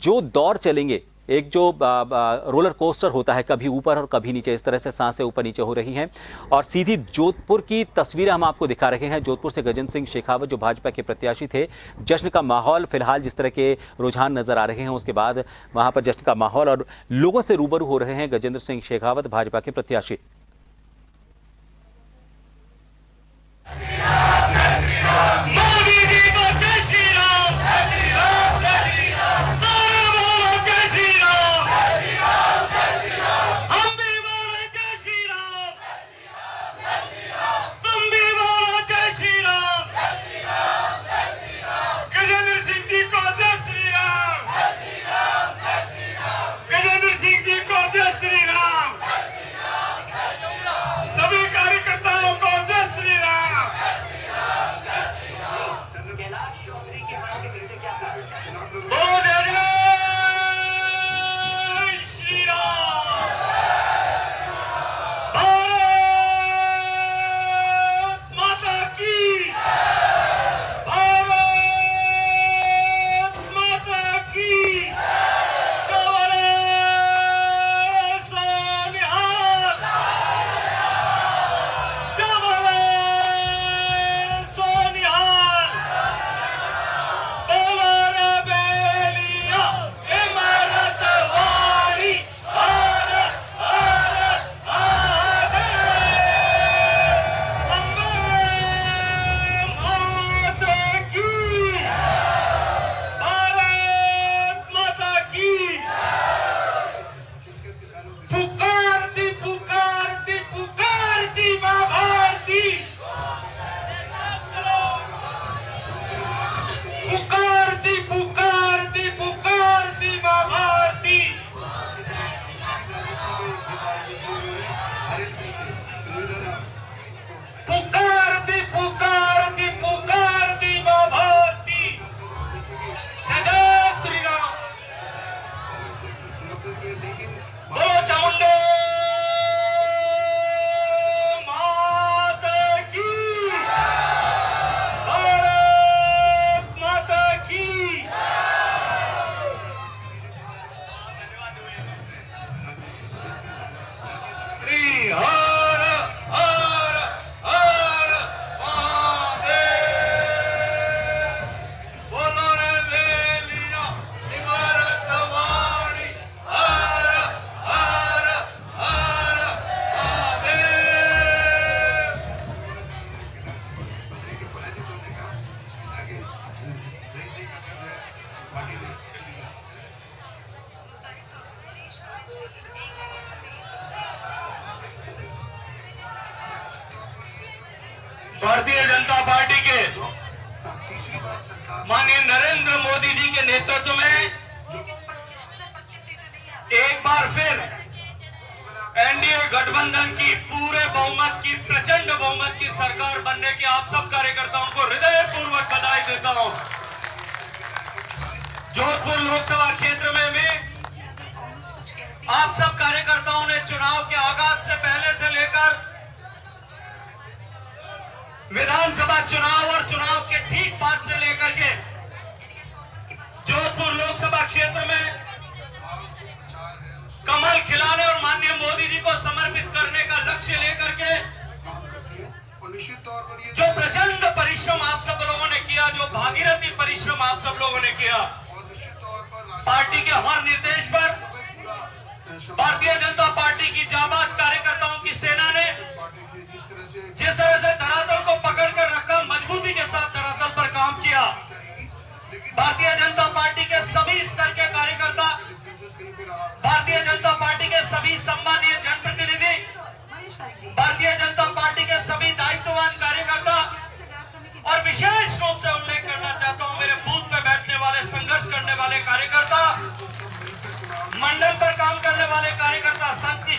जो दौर चलेंगे, एक जो रोलर कोस्टर होता है, कभी ऊपर और कभी नीचे, इस तरह से सांसें ऊपर नीचे हो रही हैं। और सीधी जोधपुर की तस्वीरें हम आपको दिखा रहे हैं। जोधपुर से गजेंद्र सिंह शेखावत जो भाजपा के प्रत्याशी थे, जश्न का माहौल फिलहाल जिस तरह के रुझान नजर आ रहे हैं, उसके बाद वहां पर जश्न का माहौल और लोगों से रूबरू हो रहे हैं गजेंद्र सिंह शेखावत, भाजपा के प्रत्याशी। सभी कार्यकर्ताओं को जय श्री राम। श्री राम। भारत माता की, भारत माता की। भारतीय जनता पार्टी के माननीय नरेंद्र मोदी जी के नेतृत्व में एक बार फिर एनडीए गठबंधन की पूरे बहुमत की, प्रचंड बहुमत की सरकार बनने की आप सब कार्यकर्ताओं को हृदयपूर्वक बधाई देता हूं। जोधपुर लोकसभा क्षेत्र में आप सब कार्यकर्ताओं ने चुनाव के आगाज से पहले से लेकर विधानसभा चुनाव और चुनाव के ठीक बाद से लेकर के जोधपुर लोकसभा क्षेत्र में कमल खिलाने और माननीय मोदी जी को समर्पित करने का लक्ष्य लेकर के जो प्रचंड परिश्रम आप सब लोगों ने किया, जो भागीरथी परिश्रम आप सब लोगों ने किया, पार्टी के हर निर्देश पर भारतीय जनता पार्टी की जाबाज कार्यकर्ताओं की सेना ने जिस तरह से धरातल को पकड़कर रखा, मजबूती के साथ धरातल पर काम किया। भारतीय जनता पार्टी के सभी स्तर के कार्यकर्ता, भारतीय जनता पार्टी के सभी सम्मानीय जनप्रतिनिधि, भारतीय जनता पार्टी के सभी दायित्ववान कार्यकर्ता और विशेष रूप से उल्लेख करना चाहता हूं मेरे बूथ पे बैठने वाले, संघर्ष करने वाले कार्यकर्ता, मंडल पर काम करने वाले कार्यकर्ता,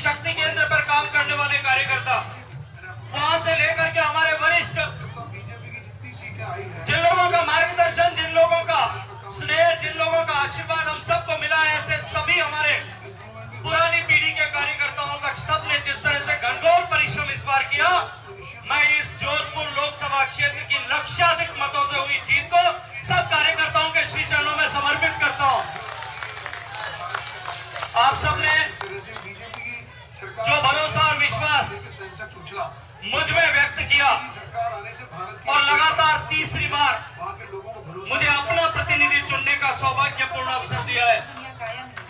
शक्ति केंद्र पर काम करने वाले कार्यकर्ता, वहां से लेकर के हमारे वरिष्ठ, जिन लोगों का मार्गदर्शन, जिन लोगों का स्नेह, जिन लोगों का आशीर्वाद हम सबको मिला है, ऐसे सभी हमारे पुरानी पीढ़ी के कार्यकर्ताओं का सबने जिस तरह से घनघोर परिश्रम इस बार किया, मैं इस जोधपुर लोकसभा क्षेत्र की लक्षाधिक मतों से हुई जीत को सब कार्यकर्ताओं के श्री चरणों में समर्पित करता हूं। आप सबने जो भरोसा और विश्वास मुझ में व्यक्त किया और लगातार तीसरी बार मुझे अपना प्रतिनिधि चुनने का सौभाग्यपूर्ण अवसर दिया है।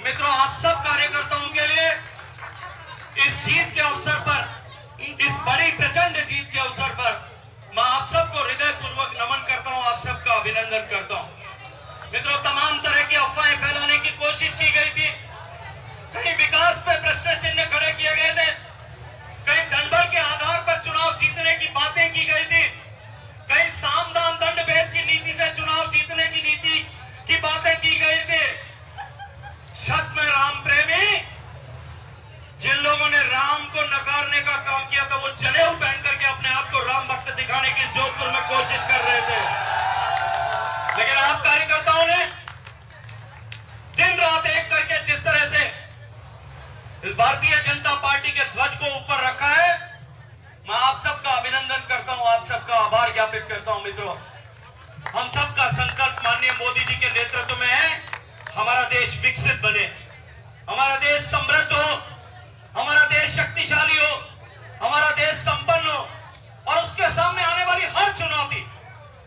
मित्रों, आप सब कार्यकर्ताओं के लिए इस जीत के अवसर पर, इस बड़ी प्रचंड जीत के अवसर पर मैं आप सबको हृदय पूर्वक नमन करता हूं, आप सबका अभिनंदन करता हूं। मित्रों, तमाम तरह की अफवाहें फैलाने की कोशिश की गई थी, कहीं विकास पे प्रश्न चिन्ह खड़े किए गए थे, कहीं धनबल के आधार पर चुनाव जीतने की बातें की गई थी, कहीं साम दाम दंड भेद की नीति से चुनाव जीतने की नीति की बातें की गई थी। सच में राम प्रेमी जिन लोगों ने राम को नकारने का काम किया था, वो जनेऊ पहन करके अपने आप को राम भक्त दिखाने की जोधपुर में कोशिश कर रहे थे, लेकिन आप कार्यकर्ताओं ने दिन रात एक करके जिस तरह से इस भारतीय जनता पार्टी के ध्वज को ऊपर रखा है, मैं आप सबका अभिनंदन करता हूं, आप सबका आभार ज्ञापित करता हूं। मित्रों, हम सबका संकल्प माननीय मोदी जी के नेतृत्व में है, हमारा देश विकसित बने, हमारा देश समृद्ध हो, हमारा देश शक्तिशाली हो, हमारा देश संपन्न हो, और उसके सामने आने वाली हर चुनौती,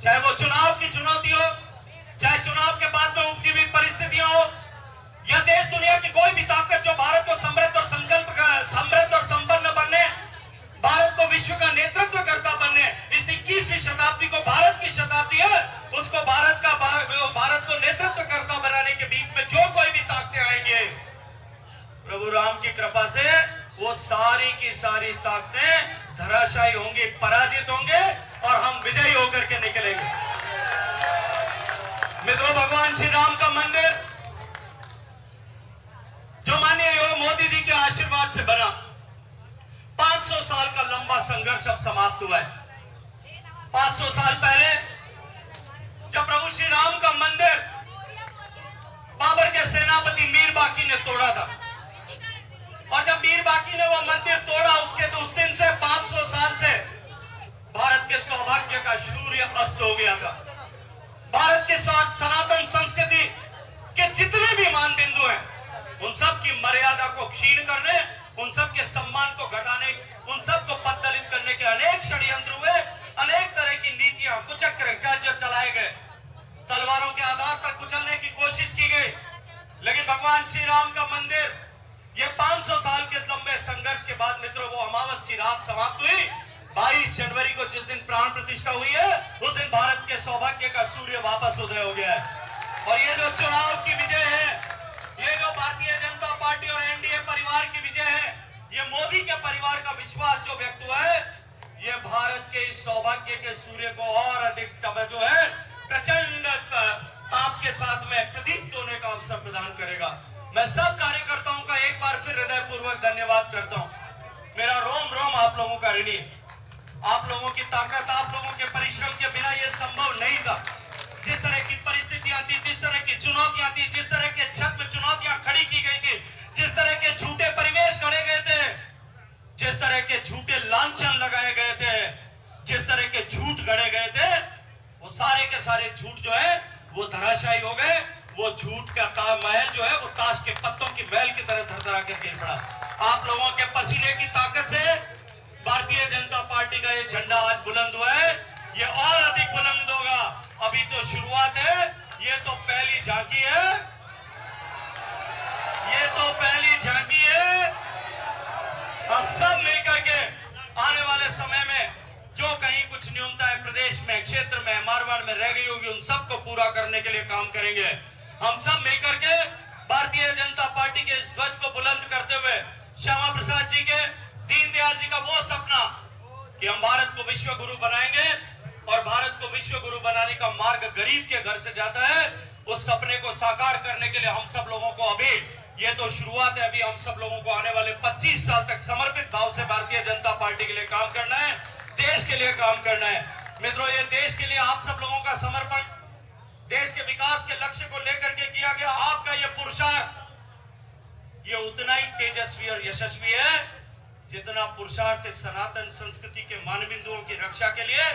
चाहे वो चुनाव की चुनौती हो, चाहे चुनाव के बाद में उपजी हुई परिस्थितियां हो, या देश दुनिया की कोई भी ताकत जो भारत को समृद्ध और संपन्न बनने, भारत को विश्व का नेतृत्व करता बनने, इस 21वीं शताब्दी को भारत की शताब्दी है, उसको भारत को नेतृत्व करता बनाने के बीच में जो कोई भी ताकतें आएंगे, प्रभु राम की कृपा से वो सारी की सारी ताकतें धराशायी होंगी, पराजित होंगे, और हम विजयी होकर के निकलेंगे। मित्रों, भगवान श्री राम का मंदिर जो माननीय मोदी जी के आशीर्वाद से बना, 500 साल का लंबा संघर्ष अब समाप्त हुआ है। 500 साल पहले जब प्रभु श्री राम का मंदिर बाबर के सेनापति मीर बाकी ने तोड़ा था, और जब मीर बाकी ने वो मंदिर तोड़ा, उसके तो उस दिन से 500 साल से भारत के सौभाग्य का सूर्य अस्त हो गया था। भारत के सनातन संस्कृति के जितने भी मान बिंदु हैं, उन सब की मर्यादा को क्षीण करने, उन सब के सम्मान को घटाने, उन सब को पददलित करने के अनेक षड्यंत्र हुए, अनेक तरह की नीतियां, कुचक्र जो चलाए गए, तलवारों के आधार पर कुचलने की कोशिश की गई, लेकिन भगवान श्री राम का मंदिर ये 500 साल के लंबे संघर्ष के बाद मित्रों वो अमावस की रात समाप्त हुई। 22 जनवरी को जिस दिन प्राण प्रतिष्ठा हुई है, उस दिन भारत के सौभाग्य का सूर्य वापस उदय हो गया है। और ये जो चुनाव की विजय है, ये जो भारतीय जनता पार्टी और एनडीए परिवार की विजय है, ये मोदी के परिवार का विश्वास जो व्यक्त हुआ है, ये भारत के इस सौभाग्य के सूर्य को और अधिक जो है प्रचंड ताप के साथ में प्रदीप्त होने का अवसर प्रदान करेगा। मैं सब कार्यकर्ताओं का एक बार फिर हृदय पूर्वक धन्यवाद करता हूं। मेरा रोम रोम आप लोगों का ऋणी है। आप लोगों की ताकत, आप लोगों के परिश्रम के बिना यह संभव नहीं था। जिस तरह की परिस्थितियां थी, जिस तरह की चुनौतियां थी, जिस तरह के छत में चुनौतियां खड़ी की गई थी, जिस तरह के झूठे परिवेश गढ़े गए थे, जिस तरह के झूठे लांछन लगाए गए थे, जिस तरह के झूठ गढ़े गए थे, वो सारे के सारे झूठ जो है वो धराशायी हो गए। वो झूठ का महल जो है वो ताश के पत्तों की महल की तरह धरधरा के गिर पड़ा। आप लोगों के पसीने की ताकत से भारतीय जनता पार्टी का ये झंडा आज बुलंद हुआ है, ये और अधिक बुलंद होगा। अभी तो शुरुआत है, ये तो पहली झांकी है, ये तो पहली झांकी है। हम सब मिलकर के आने वाले समय में जो कहीं कुछ न्यूनताएं प्रदेश में, क्षेत्र में, मारवाड़ में रह गई होगी, उन सबको पूरा करने के लिए काम करेंगे। हम सब मिलकर के भारतीय जनता पार्टी के इस ध्वज को बुलंद करते हुए श्यामा प्रसाद जी के, दीनदयाल जी का वो सपना कि हम भारत को विश्व गुरु बनाएंगे, और भारत को विश्व गुरु बनाने का मार्ग गरीब के घर से जाता है, उस सपने को साकार करने के लिए हम सब लोगों को अभी ये तो शुरुआत है, अभी हम सब लोगों को आने वाले 25 साल तक समर्पित भाव से भारतीय जनता पार्टी के लिए काम करना है, देश के लिए काम करना है। मित्रों, ये देश के लिए आप सब लोगों का समर्पण, देश के विकास के लक्ष्य को लेकर के किया गया आपका ये पुरुषार्थ, ये उतना ही तेजस्वी और यशस्वी है जितना पुरुषार्थ इस सनातन संस्कृति के मानबिंदुओं की रक्षा के लिए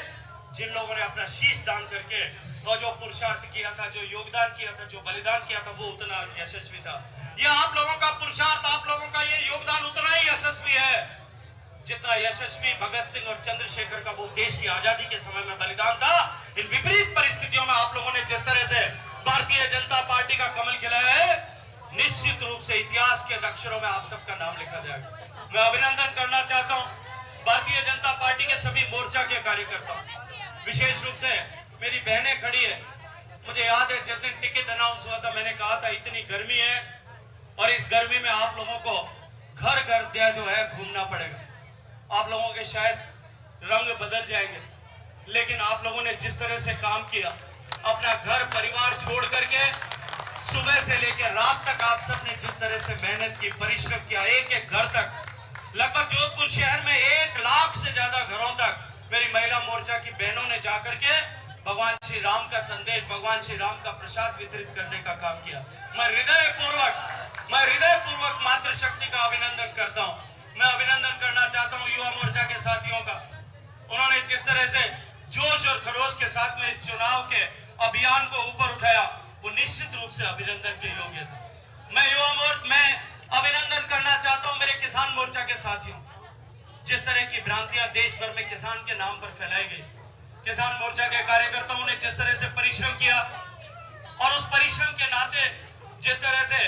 जिन लोगों ने अपना शीश दान करके और जो पुरुषार्थ किया था, जो योगदान किया था, जो बलिदान किया था, वो उतना यशस्वी था। यह आप लोगों का पुरुषार्थ, आप लोगों का ये योगदान उतना ही यशस्वी है जितना यशस्वी भगत सिंह और चंद्रशेखर का वो देश की आजादी के समय में बलिदान था। इन विपरीत परिस्थितियों में आप लोगों ने जिस तरह से भारतीय जनता पार्टी का कमल खिलाया है, निश्चित रूप से इतिहास के अक्षरों में आप सबका नाम लिखा जाएगा। मैं अभिनंदन करना चाहता हूं भारतीय जनता पार्टी के सभी मोर्चा के कार्यकर्ताओं, विशेष रूप से मेरी बहनें खड़ी है। मुझे याद है जिस दिन टिकट अनाउंस हुआ था, मैंने कहा था इतनी गर्मी है और इस गर्मी में आप लोगों को घर घर जो है घूमना पड़ेगा। आप लोगों के शायद रंग बदल जाएंगे, लेकिन आप लोगों ने जिस तरह से काम किया, अपना घर परिवार छोड़ करके सुबह से लेकर रात तक आप सबने जिस तरह से मेहनत की, परिश्रम किया, एक एक घर तक, लगभग जोधपुर शहर में 1 लाख से ज्यादा घरों तक मेरी महिला मोर्चा की बहनों ने जाकर के भगवान श्री राम का संदेश, भगवान श्री राम का प्रसाद वितरित करने का काम किया। मैं हृदयपूर्वक मातृशक्ति का अभिनंदन करता हूं। मैं अभिनंदन करना चाहता हूं युवा मोर्चा के साथियों का। उन्होंने जिस तरह से जोश और खरोश के साथ में इस चुनाव के अभियान को ऊपर उठाया, वो निश्चित रूप से अभिनंदन के योग्य था। मैं अभिनंदन करना चाहता हूं मेरे किसान मोर्चा के साथियों। जिस तरह की भ्रांतियां देश भर में किसान के नाम पर फैलाई गई, किसान मोर्चा के कार्यकर्ताओं ने जिस तरह से परिश्रम किया और उस परिश्रम के नाते जिस तरह से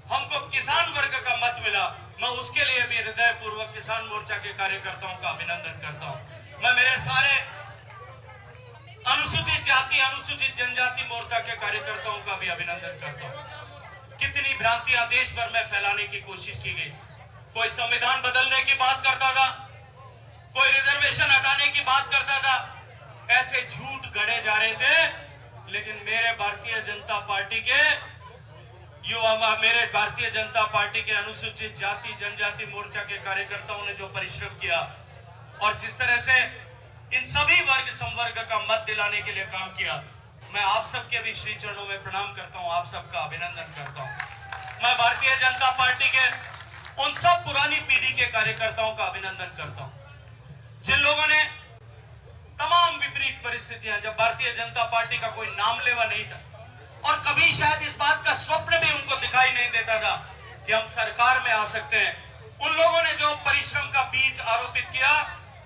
हमको किसान वर्ग का मत मिला, मैं उसके लिए भी हृदयपूर्वक किसान मोर्चा के कार्यकर्ताओं का अभिनंदन करता हूं। मैं मेरे सारे अनुसूचित जाति, अनुसूचित जनजाति मोर्चा के कार्यकर्ताओं का भी अभिनंदन करता हूं। कितनी भ्रांतियां देश भर में फैलाने की कोशिश की गई। कोई संविधान बदलने की बात करता था, कोई रिजर्वेशन हटाने की बात करता था, ऐसे झूठ गढ़े जा रहे थे। लेकिन मेरे भारतीय जनता पार्टी के युवा, मेरे भारतीय जनता पार्टी के अनुसूचित जाति जनजाति मोर्चा के कार्यकर्ताओं ने जो परिश्रम किया और जिस तरह से इन सभी वर्ग संवर्ग का मत दिलाने के लिए काम किया, मैं आप सबके भी श्री चरणों में प्रणाम करता हूं, आप सबका अभिनंदन करता हूं। मैं भारतीय जनता पार्टी के उन सब पुरानी पीढ़ी के कार्यकर्ताओं का अभिनंदन करता हूं जिन लोगों ने तमाम विपरीत परिस्थितियां, जब भारतीय जनता पार्टी का कोई नाम लेवा नहीं था और कभी शायद इस बात का स्वप्न भी उनको दिखाई नहीं देता था कि हम सरकार में आ सकते हैं, उन लोगों ने जो परिश्रम का बीज आरोपित किया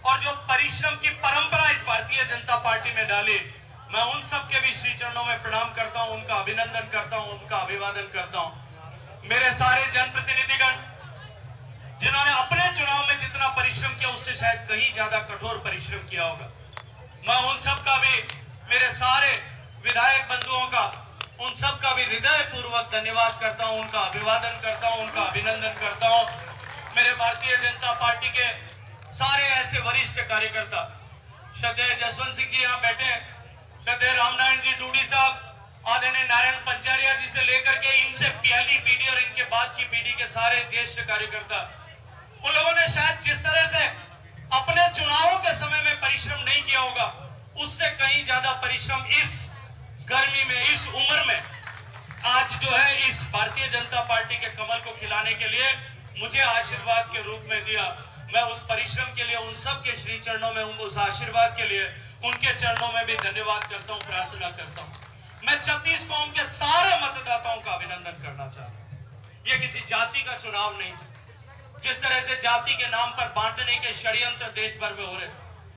और जो परिश्रम की परंपरा इस भारतीय जनता पार्टी में डाली, मैं उन सबके भी श्री चरणों में प्रणाम करता हूं, उनका अभिनंदन करता हूं, उनका अभिवादन करता हूं। मेरे सारे जनप्रतिनिधिगण जिन्होंने अपने चुनाव में जितना परिश्रम किया उससे शायद कहीं ज्यादा कठोर परिश्रम किया होगा, मैं उन सब का भी, मेरे सारे विधायक बंधुओं का, उन सब का भी हृदयपूर्वक धन्यवाद करता हूं, उनका अभिवादन करता हूं, उनका अभिनंदन करता हूं। मेरे भारतीय जनता पार्टी के सारे ऐसे वरिष्ठ कार्यकर्ता, श्रद्धेय जसवंत सिंह जी यहाँ बैठे, श्रद्धेय रामनारायण जी डूडी साहब, आदरणीय नारायण पंचारिया जी से लेकर के इनसे पहली पीढ़ी और इनके बाद की पीढ़ी के सारे ज्येष्ठ कार्यकर्ता, उन लोगों ने शायद जिस तरह से अपने चुनावों के समय में परिश्रम नहीं किया होगा, उससे कहीं ज्यादा परिश्रम इस गर्मी में, इस उम्र में आज जो है इस भारतीय जनता पार्टी के कमल को खिलाने के लिए मुझे आशीर्वाद के रूप में दिया। मैं उस परिश्रम के लिए उन सब के श्री चरणों में, उस आशीर्वाद के लिए उनके चरणों में भी धन्यवाद करता हूं, प्रार्थना करता हूं। मैं 36 कौम के सारे मतदाताओं का अभिनंदन करना चाहता हूं। यह किसी जाति का चुनाव नहीं था। जिस तरह से जाति के नाम पर बांटने के षड्यंत्र देश भर में हो रहे,